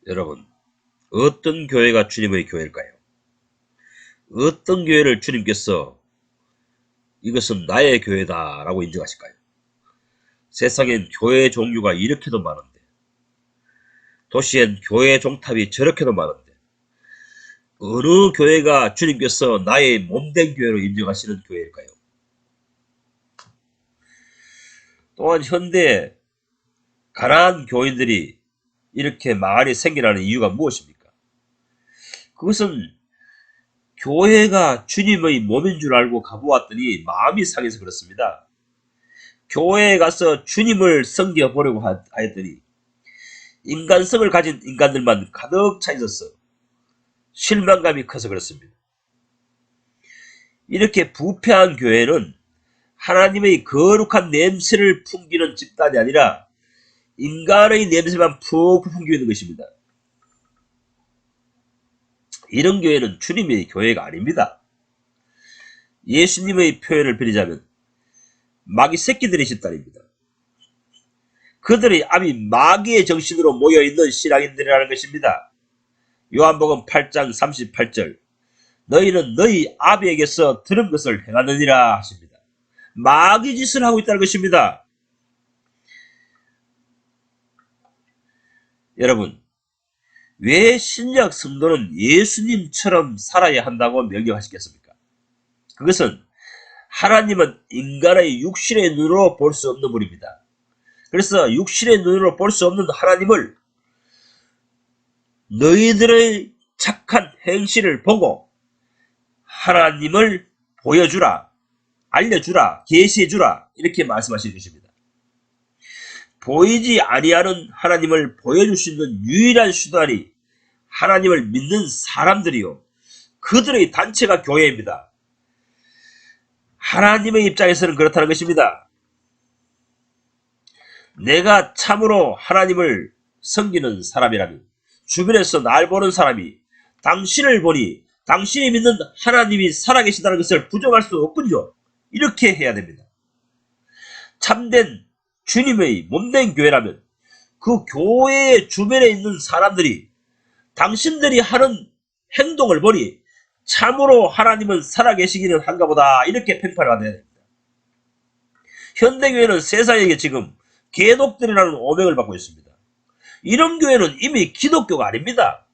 여러분, 어떤 교회가 주님의 교회일까요? 어떤 교회를 주님께서 이것은 나의 교회다 라고 인정하실까요? 세상엔 교회 종류가 이렇게도 많은데, 도시엔 교회 종탑이 저렇게도 많은데, 어느 교회가 주님께서 나의 몸된 교회로 인정하시는 교회일까요? 또한 현대에 가난한 교인들이 이렇게 많이 생겨나는 이유가 무엇입니까? 그것은 교회가 주님의 몸인 줄 알고 가보았더니 마음이 상해서 그렇습니다. 교회에 가서 주님을 섬겨보려고 하였더니 인간성을 가진 인간들만 가득 차 있어서 실망감이 커서 그렇습니다. 이렇게 부패한 교회는 하나님의 거룩한 냄새를 풍기는 집단이 아니라 인간의 냄새만 푹푹 풍기고 있는 것입니다. 이런 교회는 주님의 교회가 아닙니다. 예수님의 표현을 빌리자면 마귀 새끼들의 집단입니다. 그들의 암이 마귀의 정신으로 모여있는 신앙인들이라는 것입니다. 요한복음 8장 38절, 너희는 너희 아비에게서 들은 것을 행하느니라 하십니다. 마귀 짓을 하고 있다는 것입니다. 여러분, 왜 신약 성도는 예수님처럼 살아야 한다고 명령하시겠습니까? 그것은 하나님은 인간의 육신의 눈으로 볼 수 없는 분입니다. 그래서 육신의 눈으로 볼 수 없는 하나님을 너희들의 착한 행실을 보고 하나님을 보여주라, 알려주라, 계시해주라 이렇게 말씀하시는 것입니다. 보이지 아니하는 하나님을 보여줄 수 있는 유일한 수단이 하나님을 믿는 사람들이요, 그들의 단체가 교회입니다. 하나님의 입장에서는 그렇다는 것입니다. 내가 참으로 하나님을 섬기는 사람이라면 주변에서 날 보는 사람이 당신을 보니 당신이 믿는 하나님이 살아계시다는 것을 부정할 수 없군요. 이렇게 해야 됩니다. 참된 주님의 몸된 교회라면 그 교회의 주변에 있는 사람들이 당신들이 하는 행동을 보니 참으로 하나님은 살아계시기는 한가 보다, 이렇게 평판을 받아야 됩니다. 현대교회는 세상에게 지금 개독들이라는 오명을 받고 있습니다. 이런 교회는 이미 기독교가 아닙니다.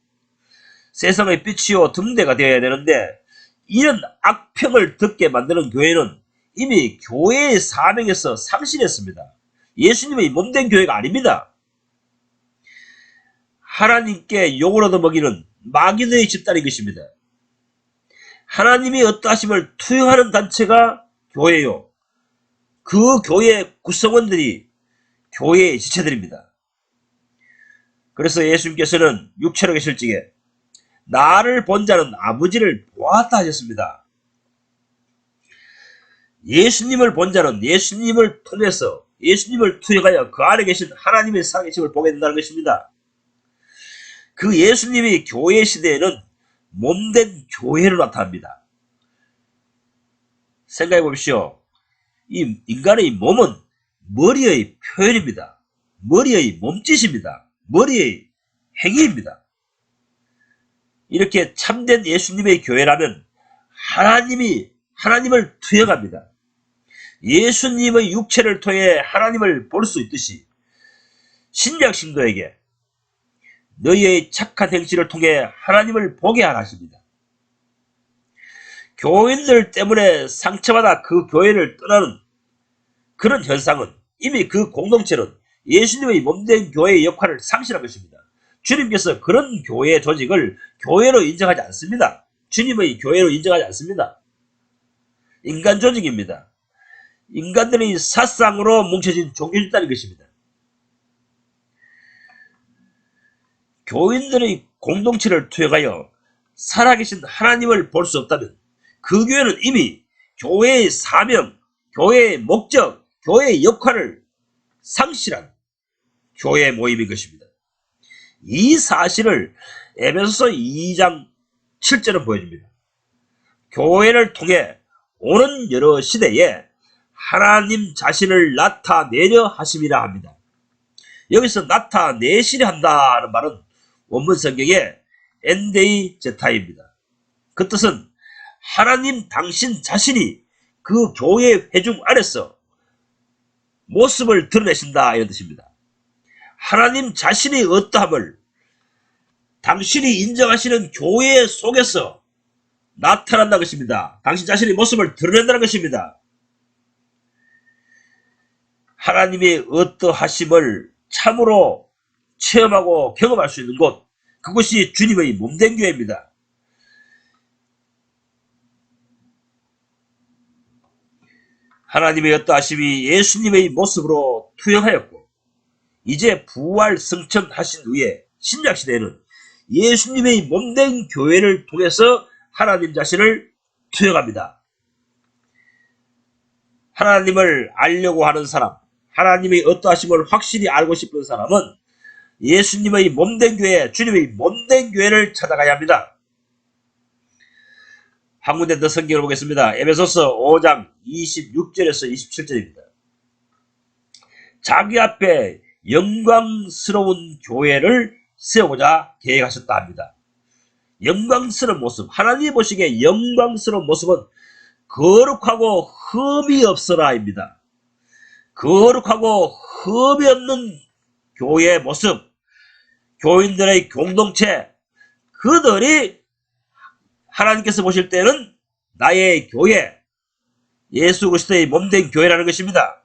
세상의 빛이요 등대가 되어야 되는데 이런 악평을 듣게 만드는 교회는 이미 교회의 사명에서 상실했습니다. 예수님의 몸된 교회가 아닙니다. 하나님께 욕을 얻어먹이는 마귀들의 집단인 것입니다. 하나님이 어떠하심을 투영하는 단체가 교회요, 그 교회 구성원들이 교회의 지체들입니다. 그래서 예수님께서는 육체로 계실 적에 나를 본 자는 아버지를 보았다 하셨습니다. 예수님을 본 자는 예수님을 통해서, 예수님을 투영하여 그 안에 계신 하나님의 살아계심을 보게 된다는 것입니다. 그 예수님이 교회 시대에는 몸된 교회로 나타납니다. 생각해 보십시오. 이 인간의 몸은 머리의 표현입니다. 머리의 몸짓입니다. 머리의 행위입니다. 이렇게 참된 예수님의 교회라면 하나님을 투영합니다. 예수님의 육체를 통해 하나님을 볼 수 있듯이 신약 신도에게 너희의 착한 행실을 통해 하나님을 보게 하라 하십니다. 교인들 때문에 상처받아 그 교회를 떠나는 그런 현상은 이미 그 공동체는 예수님의 몸된 교회의 역할을 상실한 것입니다. 주님께서 그런 교회 조직을 교회로 인정하지 않습니다. 주님의 교회로 인정하지 않습니다. 인간 조직입니다. 인간들의 사상으로 뭉쳐진 종교 집단인 것입니다. 교인들의 공동체를 투영하여 살아계신 하나님을 볼 수 없다면 그 교회는 이미 교회의 사명, 교회의 목적, 교회의 역할을 상실한 교회 모임인 것입니다. 이 사실을 에베소서 2장 7절은 보여줍니다. 교회를 통해 오는 여러 시대에 하나님 자신을 나타내려 하심이라 합니다. 여기서 나타내시려 한다는 말은 원문 성경에 엔데이 제타입니다. 그 뜻은 하나님 당신 자신이 그 교회 회중 안에서 모습을 드러내신다 이런 뜻입니다. 하나님 자신이 어떠함을 당신이 인정하시는 교회 속에서 나타난다는 것입니다. 당신 자신의 모습을 드러낸다는 것입니다. 하나님의 어떠하심을 참으로 체험하고 경험할 수 있는 곳, 그것이 주님의 몸된 교회입니다. 하나님의 어떠하심이 예수님의 모습으로 투영하였고 이제 부활 승천하신 후에 신약시대에는 예수님의 몸된 교회를 통해서 하나님 자신을 투영합니다. 하나님을 알려고 하는 사람, 하나님의 어떠하심을 확실히 알고 싶은 사람은 예수님의 몸된 교회, 주님의 몸된 교회를 찾아가야 합니다. 한 군데 더 성경을 보겠습니다. 에베소서 5장 26절에서 27절입니다. 자기 앞에 영광스러운 교회를 세우고자 계획하셨다 합니다. 영광스러운 모습, 하나님이 보시기에 영광스러운 모습은 거룩하고 흠이 없어라입니다. 거룩하고 흠이 없는 교회의 모습, 교인들의 공동체, 그들이 하나님께서 보실 때는 나의 교회, 예수 그리스도의 몸된 교회라는 것입니다.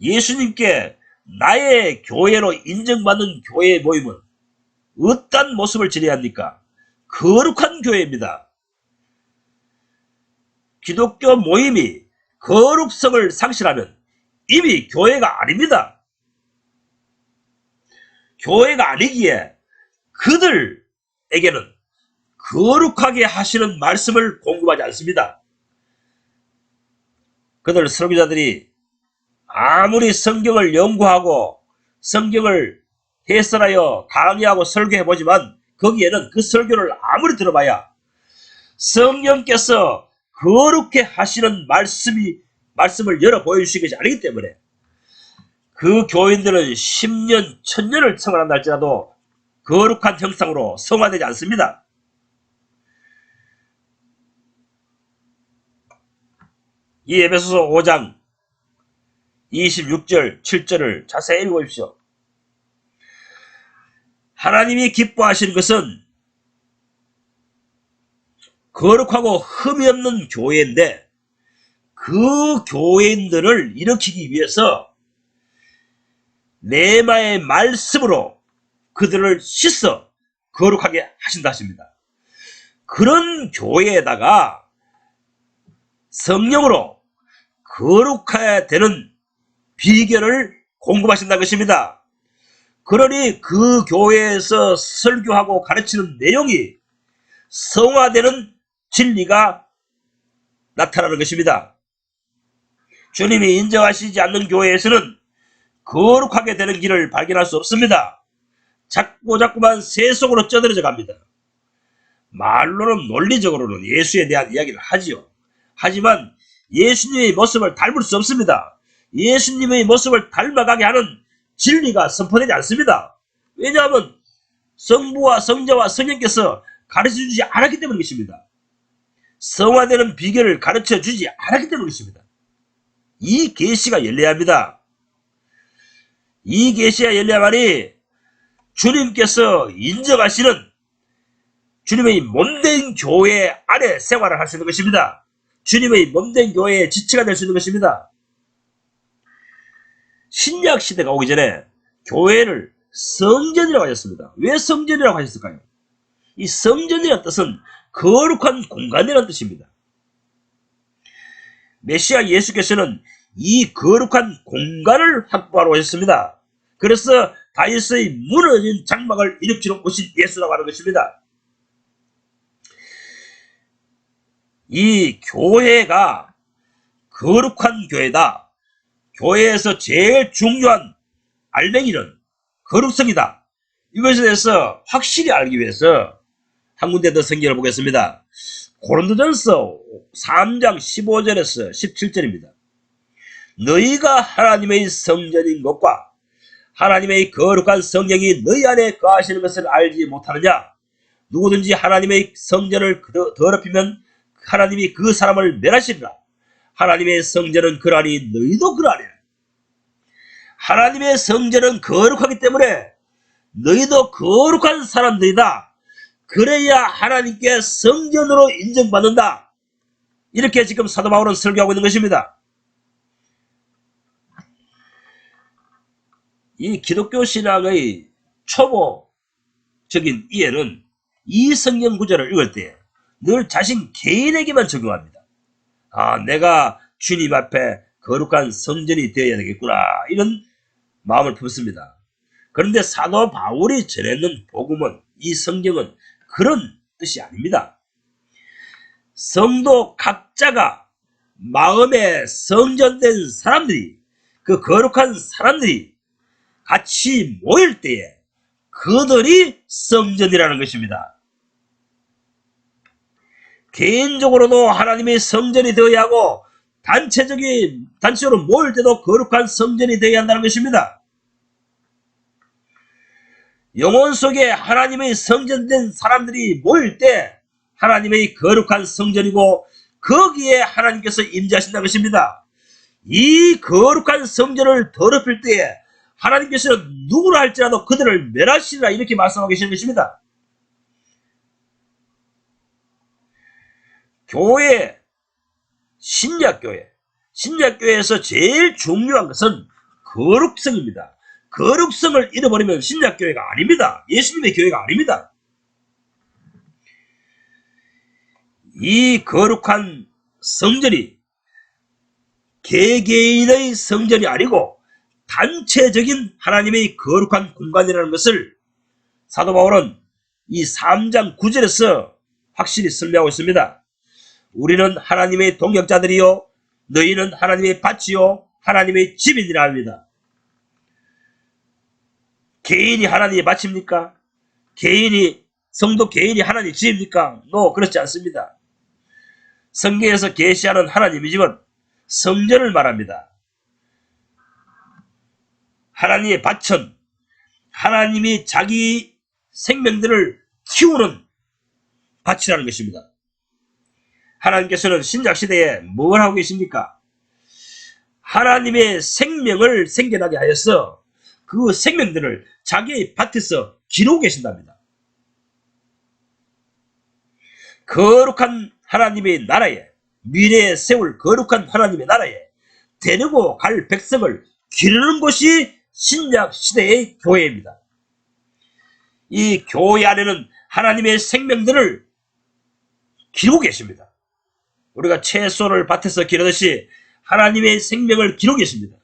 예수님께 나의 교회로 인정받는 교회의 모임은 어떤 모습을 지녀야 합니까? 거룩한 교회입니다. 기독교 모임이 거룩성을 상실하면 이미 교회가 아닙니다. 교회가 아니기에 그들에게는 거룩하게 하시는 말씀을 공급하지 않습니다. 그들 설교자들이 아무리 성경을 연구하고 성경을 해설하여 강의하고 설교해보지만 거기에는 그 설교를 아무리 들어봐야 성령께서 거룩해 하시는 말씀을 열어 보여주신 것이 아니기 때문에 그 교인들은 10년, 1000년을 청원한다 할지라도 거룩한 형상으로 성화되지 않습니다. 이 에베소서 5장 26절, 7절을 자세히 읽어보십시오. 하나님이 기뻐하시는 것은 거룩하고 흠이 없는 교회인데 그 교인들을 일으키기 위해서 레마의 말씀으로 그들을 씻어 거룩하게 하신다 하십니다. 그런 교회에다가 성령으로 거룩해야 되는 비결을 공급하신다는 것입니다. 그러니 그 교회에서 설교하고 가르치는 내용이 성화되는 진리가 나타나는 것입니다. 주님이 인정하시지 않는 교회에서는 거룩하게 되는 길을 발견할 수 없습니다. 자꾸만 세속으로 쩌들어져 갑니다. 말로는 논리적으로는 예수에 대한 이야기를 하지요. 하지만 예수님의 모습을 닮을 수 없습니다. 예수님의 모습을 닮아가게 하는 진리가 선포되지 않습니다. 왜냐하면 성부와 성자와 성령께서 가르쳐주지 않았기 때문입니다. 성화되는 비결을 가르쳐주지 않았기 때문입니다. 이 계시가 열려야 합니다. 이 계시가 열려야만이 주님께서 인정하시는 주님의 몸된 교회 안에 생활을 할 수 있는 것입니다. 주님의 몸된 교회의 지체가 될 수 있는 것입니다. 신약 시대가 오기 전에 교회를 성전이라고 하셨습니다. 왜 성전이라고 하셨을까요? 이 성전이라는 뜻은 거룩한 공간이라는 뜻입니다. 메시아 예수께서는 이 거룩한 공간을 확보하러 오셨습니다. 그래서 다윗의 무너진 장막을 일으키러 오신 예수라고 하는 것입니다. 이 교회가 거룩한 교회다. 교회에서 제일 중요한 알맹이는 거룩성이다. 이것에 대해서 확실히 알기 위해서 한 군데 더 성경을 보겠습니다. 고린도전서 3장 15절에서 17절입니다. 너희가 하나님의 성전인 것과 하나님의 거룩한 성령이 너희 안에 거하시는 것을 알지 못하느냐? 누구든지 하나님의 성전을 더럽히면 하나님이 그 사람을 멸하시리라. 하나님의 성전은 그러하니 너희도 그러하리라. 하나님의 성전은 거룩하기 때문에 너희도 거룩한 사람들이다. 그래야 하나님께 성전으로 인정받는다. 이렇게 지금 사도 바울은 설교하고 있는 것입니다. 이 기독교 신앙의 초보적인 이해는 이 성경 구절을 읽을 때 늘 자신 개인에게만 적용합니다. 아, 내가 주님 앞에 거룩한 성전이 되어야 되겠구나, 이런 마음을 품습니다. 그런데 사도 바울이 전했는 복음은, 이 성경은 그런 뜻이 아닙니다. 성도 각자가 마음에 성전된 사람들이, 그 거룩한 사람들이 같이 모일 때에 그들이 성전이라는 것입니다. 개인적으로도 하나님의 성전이 되어야 하고 단체적으로 모일 때도 거룩한 성전이 되어야 한다는 것입니다. 영혼 속에 하나님의 성전된 사람들이 모일 때 하나님의 거룩한 성전이고 거기에 하나님께서 임재하신다는 것입니다. 이 거룩한 성전을 더럽힐 때에 하나님께서는 누구라 할지라도 그들을 멸하시리라, 이렇게 말씀하고 계시는 것입니다. 교회, 신약교회에서 제일 중요한 것은 거룩성입니다. 거룩성을 잃어버리면 신약교회가 아닙니다. 예수님의 교회가 아닙니다. 이 거룩한 성전이 개개인의 성전이 아니고 단체적인 하나님의 거룩한 공간이라는 것을 사도 바울은 이 3장 9절에서 확실히 설명하고 있습니다. 우리는 하나님의 동역자들이요 너희는 하나님의 밭이요 하나님의 집이니라 합니다. 개인이 하나님의 밭입니까? 성도 개인이 하나님의 집입니까? 그렇지 않습니다. 성경에서 계시하는 하나님의 집은 성전을 말합니다. 하나님의 밭은 하나님이 자기 생명들을 키우는 밭이라는 것입니다. 하나님께서는 신약시대에 뭘 하고 계십니까? 하나님의 생명을 생겨나게 하여서 그 생명들을 자기의 밭에서 기르고 계신답니다. 거룩한 하나님의 나라에, 미래에 세울 거룩한 하나님의 나라에 데리고 갈 백성을 기르는 것이 신약시대의 교회입니다. 이 교회 안에는 하나님의 생명들을 기르고 계십니다. 우리가 채소를 밭에서 기르듯이 하나님의 생명을 기르고 계십니다.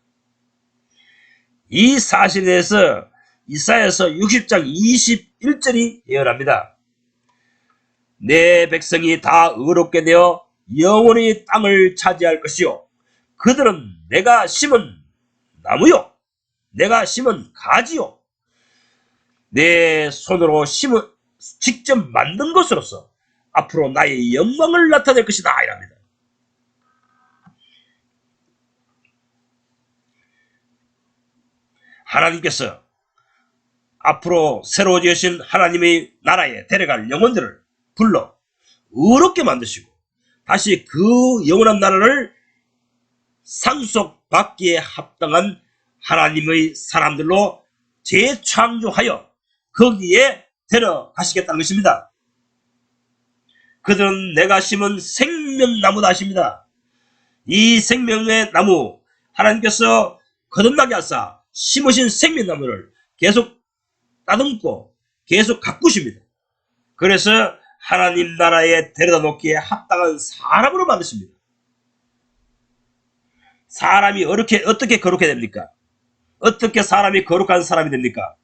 이 사실에 대해서 이사야서 60장 21절이 예언합니다. 내 백성이 다 의롭게 되어 영원히 땅을 차지할 것이요 그들은 내가 심은 나무요 내가 심은 가지요 내 손으로 직접 만든 것으로서 앞으로 나의 영광을 나타낼 것이다, 이랍니다. 하나님께서 앞으로 새로 지으신 하나님의 나라에 데려갈 영혼들을 불러 의롭게 만드시고 다시 그 영원한 나라를 상속받기에 합당한 하나님의 사람들로 재창조하여 거기에 데려가시겠다는 것입니다. 그들은 내가 심은 생명나무다 하십니다. 이 생명의 나무, 하나님께서 거듭나게 하사 심으신 생명나무를 계속 따듬고 계속 가꾸십니다. 그래서 하나님 나라에 데려다 놓기에 합당한 사람으로 만드십니다. 사람이 어떻게 거룩해 됩니까? 어떻게 사람이 거룩한 사람이 됩니까?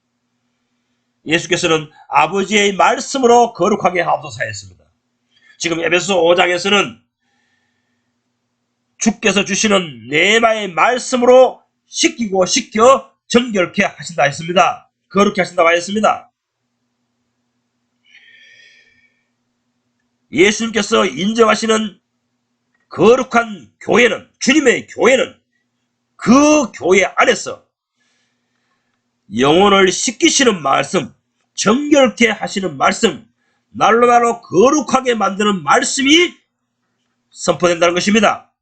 예수께서는 아버지의 말씀으로 거룩하게 하옵소서 했습니다. 지금 에베소 5장에서는 주께서 주시는 네마의 말씀으로 시켜 정결케 하신다 했습니다. 거룩케 하신다고 하였습니다. 예수님께서 인정하시는 거룩한 교회는, 주님의 교회는 그 교회 안에서 영혼을 씻기시는 말씀, 정결케 하시는 말씀, 날로 날로 거룩하게 만드는 말씀이 선포된다는 것입니다.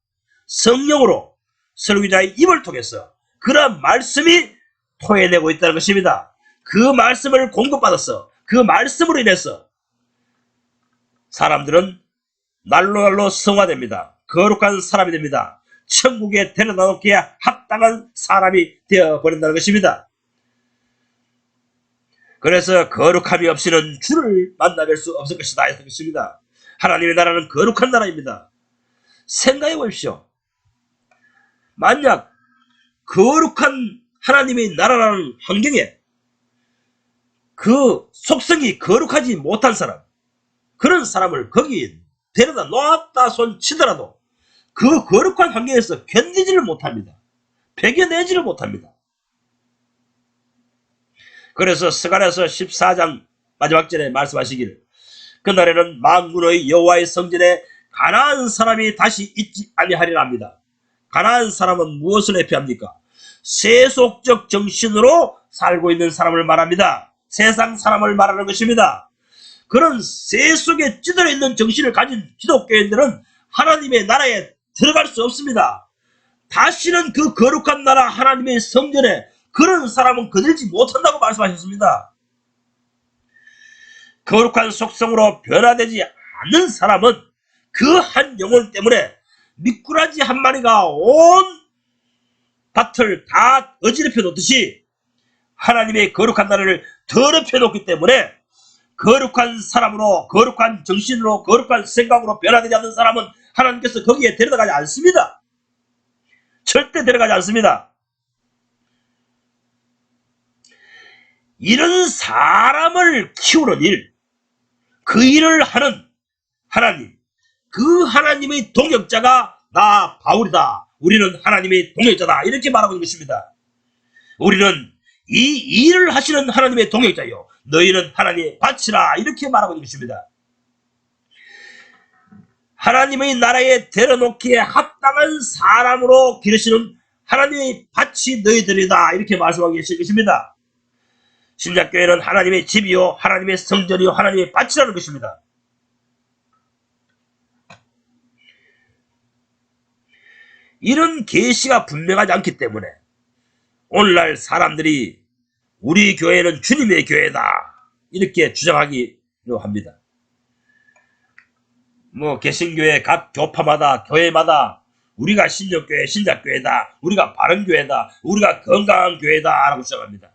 성령으로 설교자의 입을 통해서 그런 말씀이 토해내고 있다는 것입니다. 그 말씀을 공급받아서 그 말씀으로 인해서 사람들은 날로 날로 성화됩니다. 거룩한 사람이 됩니다. 천국에 데려다 놓기에 합당한 사람이 되어버린다는 것입니다. 그래서 거룩함이 없이는 주를 만나뵐 수 없을 것이다 했던 것입니다. 하나님의 나라는 거룩한 나라입니다. 생각해 보십시오. 만약 거룩한 하나님의 나라라는 환경에 그 속성이 거룩하지 못한 사람, 그런 사람을 거기 데려다 놓았다 손 치더라도 그 거룩한 환경에서 견디지를 못합니다. 배겨내지를 못합니다. 그래서 스가랴서 14장 마지막 절에 말씀하시기를 그날에는 만군의 여호와의 성전에 가난한 사람이 다시 있지 아니하리라 합니다. 가난한 사람은 무엇을 의미합니까? 세속적 정신으로 살고 있는 사람을 말합니다. 세상 사람을 말하는 것입니다. 그런 세속에 찌들어 있는 정신을 가진 기독교인들은 하나님의 나라에 들어갈 수 없습니다. 다시는 그 거룩한 나라 하나님의 성전에 그런 사람은 거들지 못한다고 말씀하셨습니다. 거룩한 속성으로 변화되지 않는 사람은 그 한 영혼 때문에 미꾸라지 한 마리가 온 밭을 다 어지럽혀 놓듯이 하나님의 거룩한 나라를 더럽혀 놓기 때문에 거룩한 사람으로, 거룩한 정신으로, 거룩한 생각으로 변화되지 않는 사람은 하나님께서 거기에 데려가지 않습니다. 절대 데려가지 않습니다. 이런 사람을 키우는 일, 그 일을 하는 하나님, 그 하나님의 동역자가 나 바울이다. 우리는 하나님의 동역자다. 이렇게 말하고 있는 것입니다. 우리는 이 일을 하시는 하나님의 동역자요. 너희는 하나님의 밭이라. 이렇게 말하고 있는 것입니다. 하나님의 나라에 데려놓기에 합당한 사람으로 기르시는 하나님의 밭이 너희들이다. 이렇게 말씀하고 계신 것입니다. 신약교회는 하나님의 집이요, 하나님의 성전이요, 하나님의 밭이라는 것입니다. 이런 계시가 분명하지 않기 때문에 오늘날 사람들이 우리 교회는 주님의 교회다 이렇게 주장하기로 합니다. 개신교회 각 교파마다 교회마다 우리가 신약교회, 신약교회다, 우리가 바른교회다, 우리가 건강한 교회다 라고 주장합니다.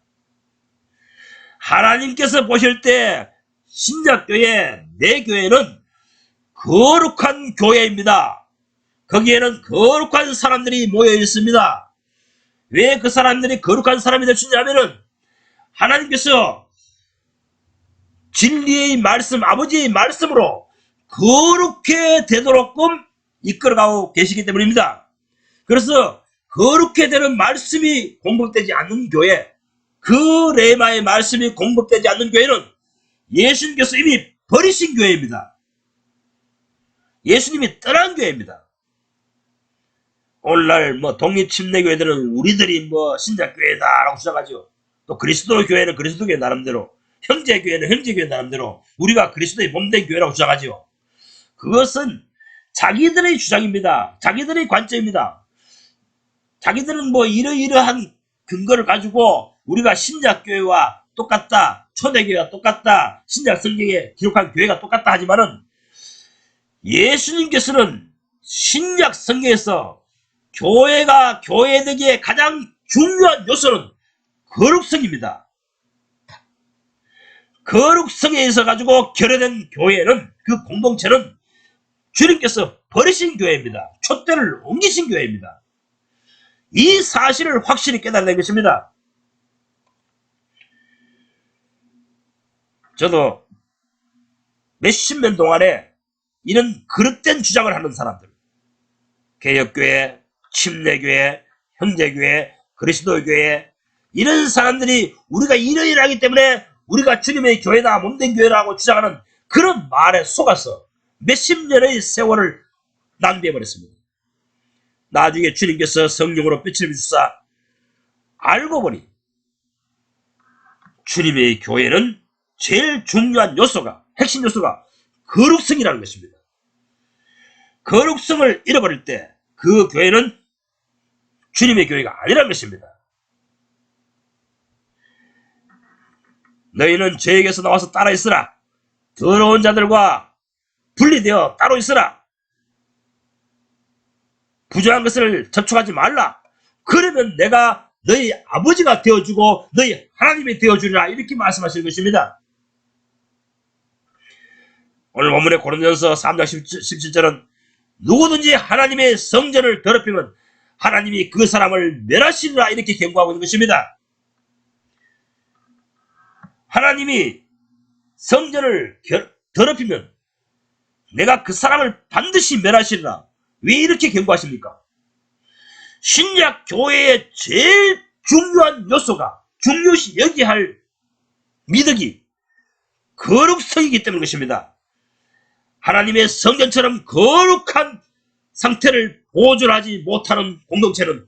하나님께서 보실 때 신약교회, 내 교회는 거룩한 교회입니다. 거기에는 거룩한 사람들이 모여 있습니다. 왜 그 사람들이 거룩한 사람이 될 수 있냐면은 하나님께서 진리의 말씀, 아버지의 말씀으로 거룩해 되도록끔 이끌어가고 계시기 때문입니다. 그래서 거룩해 되는 말씀이 공급되지 않는 교회, 그 레마의 말씀이 공급되지 않는 교회는 예수님께서 이미 버리신 교회입니다. 예수님이 떠난 교회입니다. 오늘날 독립침례교회들은 우리들이 신자교회다라고 주장하죠. 또 그리스도 교회는 그리스도 교회 나름대로, 형제교회는 형제교회 나름대로 우리가 그리스도의 몸된 교회라고 주장하죠. 그것은 자기들의 주장입니다. 자기들의 관점입니다. 자기들은 이러이러한 근거를 가지고 우리가 신약교회와 똑같다, 초대교회와 똑같다, 신약 성경에 기록한 교회가 똑같다 하지만은 예수님께서는 신약 성경에서 교회가 교회되기에 가장 중요한 요소는 거룩성입니다. 거룩성에 있어 가지고 결여된 교회는, 그 공동체는 주님께서 버리신 교회입니다. 촛대를 옮기신 교회입니다. 이 사실을 확실히 깨달는 것입니다. 저도 몇십 년 동안에 이런 그릇된 주장을 하는 사람들, 개혁교회, 침례교회, 형제교회, 그리스도교회, 이런 사람들이 우리가 이러이러하기 때문에 우리가 주님의 교회다, 몸된 교회라고 주장하는 그런 말에 속아서 몇십 년의 세월을 낭비해버렸습니다. 나중에 주님께서 성령으로 빛을 비추사 알고 보니 주님의 교회는 제일 중요한 요소가, 핵심 요소가 거룩성이라는 것입니다. 거룩성을 잃어버릴 때 그 교회는 주님의 교회가 아니라는 것입니다. 너희는 저에게서 나와서 따라 있으라. 더러운 자들과 분리되어 따로 있으라. 부정한 것을 접촉하지 말라. 그러면 내가 너희 아버지가 되어주고 너희 하나님이 되어주리라. 이렇게 말씀하시는 것입니다. 오늘 본문의 고린도전서 3장 17절은 누구든지 하나님의 성전을 더럽히면 하나님이 그 사람을 멸하시리라. 이렇게 경고하고 있는 것입니다. 하나님이 성전을 더럽히면 내가 그 사람을 반드시 멸하시리라. 왜 이렇게 경고하십니까? 신약 교회의 제일 중요한 요소가, 중요시 여기야 할 미덕이 거룩성이기 때문인 것입니다. 하나님의 성전처럼 거룩한 상태를 보존하지 못하는 공동체는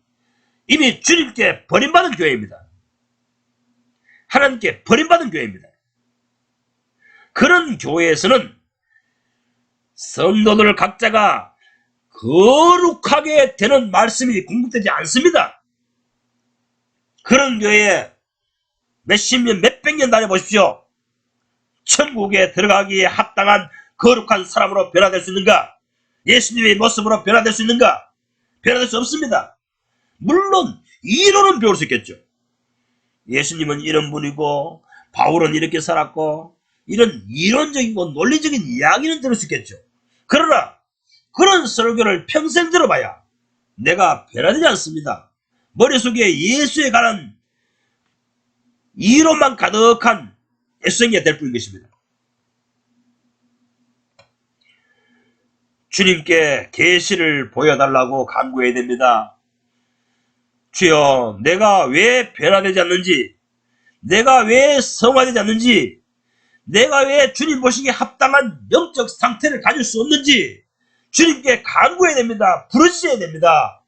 이미 주님께 버림받은 교회입니다. 하나님께 버림받은 교회입니다. 그런 교회에서는 성도들 각자가 거룩하게 되는 말씀이 공급되지 않습니다. 그런 교회에 몇십 년, 몇백 년 다녀보십시오. 천국에 들어가기에 합당한 거룩한 사람으로 변화될 수 있는가? 예수님의 모습으로 변화될 수 있는가? 변화될 수 없습니다. 물론 이론은 배울 수 있겠죠. 예수님은 이런 분이고 바울은 이렇게 살았고 이런 이론적이고 논리적인 이야기는 들을 수 있겠죠. 그러나 그런 설교를 평생 들어봐야 내가 변화되지 않습니다. 머릿속에 예수에 관한 이론만 가득한 예수행위가 될 뿐인 것입니다. 주님께 계시를 보여달라고 간구해야 됩니다. 주여, 내가 왜 변화되지 않는지, 내가 왜 성화되지 않는지, 내가 왜 주님 보시기에 합당한 영적 상태를 가질 수 없는지 주님께 간구해야 됩니다. 부르셔야 됩니다.